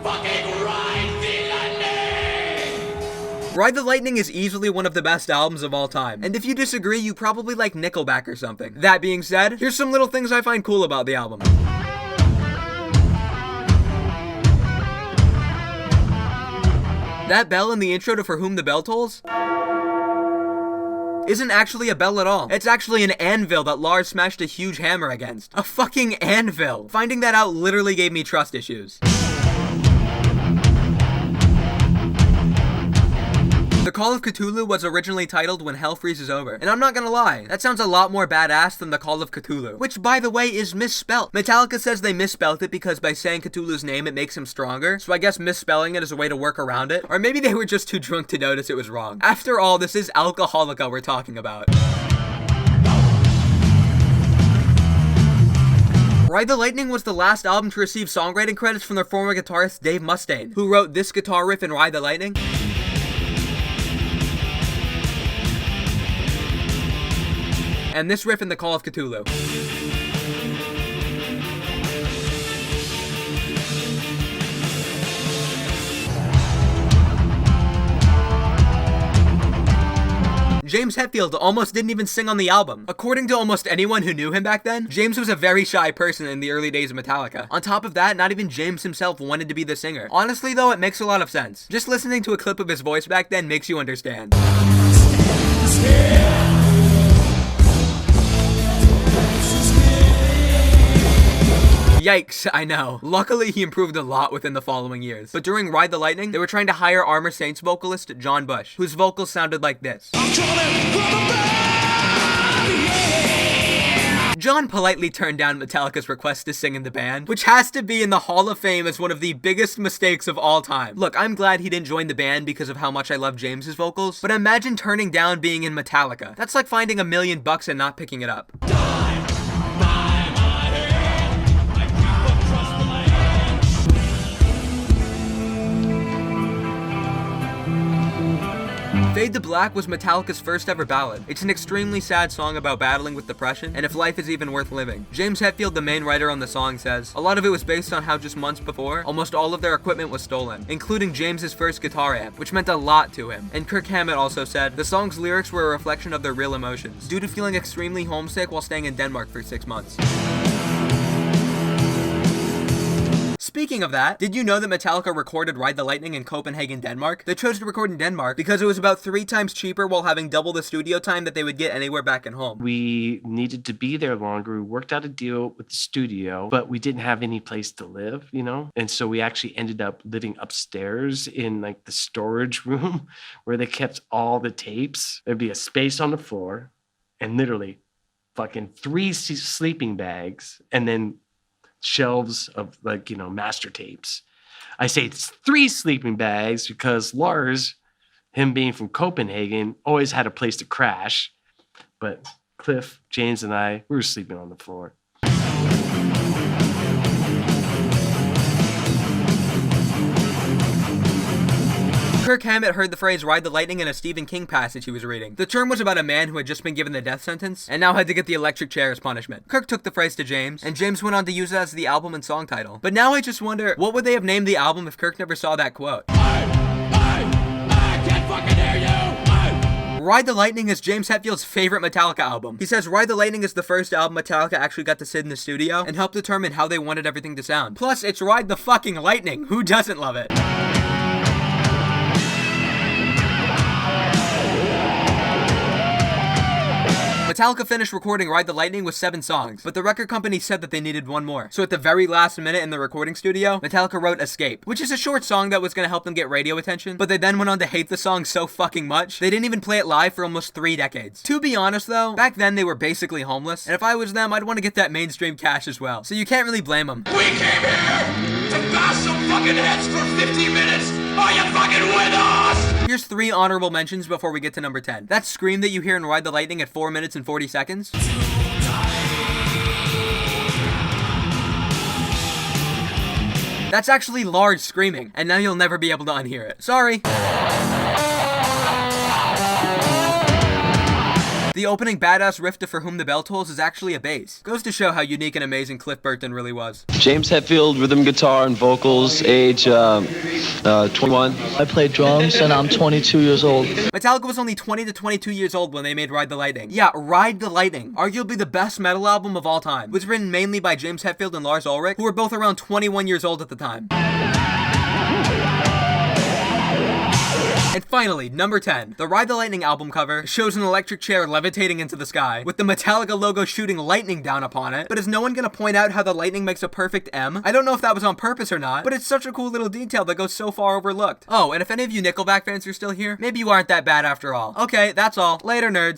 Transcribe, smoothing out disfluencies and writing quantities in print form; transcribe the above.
fucking Ride the Lightning! Ride the Lightning is easily one of the best albums of all time, and if you disagree, you probably like Nickelback or something. That being said, here's some little things I find cool about the album. That bell in the intro to For Whom the Bell Tolls isn't actually a bell at all. It's actually an anvil that Lars smashed a huge hammer against. A fucking anvil! Finding that out literally gave me trust issues. The Call of Cthulhu was originally titled When Hell Freezes Over, and I'm not gonna lie, that sounds a lot more badass than the Call of Cthulhu, which by the way is misspelt. Metallica says they misspelt it because by saying Cthulhu's name it makes him stronger, so I guess misspelling it is a way to work around it, or maybe they were just too drunk to notice it was wrong. After all, this is Alcoholica we're talking about. Ride the Lightning was the last album to receive songwriting credits from their former guitarist Dave Mustaine, who wrote this guitar riff in Ride the Lightning, and this riff in the Call of Cthulhu. James Hetfield almost didn't even sing on the album. According to almost anyone who knew him back then, James was a very shy person in the early days of Metallica. On top of that, not even James himself wanted to be the singer. Honestly though, it makes a lot of sense. Just listening to a clip of his voice back then makes you understand. Yikes, I know. Luckily, he improved a lot within the following years. But during Ride the Lightning, they were trying to hire Armor Saints vocalist John Bush, whose vocals sounded like this. John politely turned down Metallica's request to sing in the band, which has to be in the Hall of Fame as one of the biggest mistakes of all time. Look, I'm glad he didn't join the band because of how much I love James's vocals, but imagine turning down being in Metallica. That's like finding $1 million and not picking it up. Fade to Black was Metallica's first ever ballad. It's an extremely sad song about battling with depression and if life is even worth living. James Hetfield, the main writer on the song, says, a lot of it was based on how just months before, almost all of their equipment was stolen, including James's first guitar amp, which meant a lot to him. And Kirk Hammett also said, the song's lyrics were a reflection of their real emotions, due to feeling extremely homesick while staying in Denmark for 6 months. Speaking of that, did you know that Metallica recorded Ride the Lightning in Copenhagen, Denmark? They chose to record in Denmark because it was about 3 times cheaper while having double the studio time that they would get anywhere back at home. We needed to be there longer. We worked out a deal with the studio, but we didn't have any place to live, you know? And so we actually ended up living upstairs in like the storage room where they kept all the tapes. There'd be a space on the floor and literally fucking 3 sleeping bags and then shelves of like, you know, master tapes. I say it's 3 sleeping bags because Lars, him being from Copenhagen, always had a place to crash. But Cliff, James, and I, we were sleeping on the floor. Kirk Hammett heard the phrase Ride the Lightning in a Stephen King passage he was reading. The term was about a man who had just been given the death sentence and now had to get the electric chair as punishment. Kirk took the phrase to James, and James went on to use it as the album and song title. But now I just wonder, what would they have named the album if Kirk never saw that quote? I can't fucking hear you! Ride the Lightning is James Hetfield's favorite Metallica album. He says Ride the Lightning is the first album Metallica actually got to sit in the studio and help determine how they wanted everything to sound. Plus, it's Ride the fucking Lightning. Who doesn't love it? Metallica finished recording Ride the Lightning with 7 songs, but the record company said that they needed 1 more. So at the very last minute in the recording studio, Metallica wrote Escape, which is a short song that was gonna help them get radio attention, but they then went on to hate the song so fucking much, they didn't even play it live for almost 3 decades. To be honest though, back then they were basically homeless, and if I was them, I'd want to get that mainstream cash as well. So you can't really blame them. We came here to bash some fucking heads for 50 minutes! Are you fucking with us? Here's 3 honorable mentions before we get to number 10. That scream that you hear in Ride the Lightning at 4 minutes and 40 seconds. That's actually Lars screaming, and now you'll never be able to unhear it. Sorry. The opening badass riff to For Whom the Bell Tolls is actually a bass. Goes to show how unique and amazing Cliff Burton really was. James Hetfield, rhythm guitar and vocals, age 21. I play drums and I'm 22 years old. Metallica was only 20 to 22 years old when they made Ride the Lightning. Yeah, Ride the Lightning, arguably the best metal album of all time. It was written mainly by James Hetfield and Lars Ulrich, who were both around 21 years old at the time. And finally, number 10. The Ride the Lightning album cover shows an electric chair levitating into the sky, with the Metallica logo shooting lightning down upon it. But is no one gonna point out how the lightning makes a perfect M? I don't know if that was on purpose or not, but it's such a cool little detail that goes so far overlooked. Oh, and if any of you Nickelback fans are still here, maybe you aren't that bad after all. Okay, that's all. Later, nerds.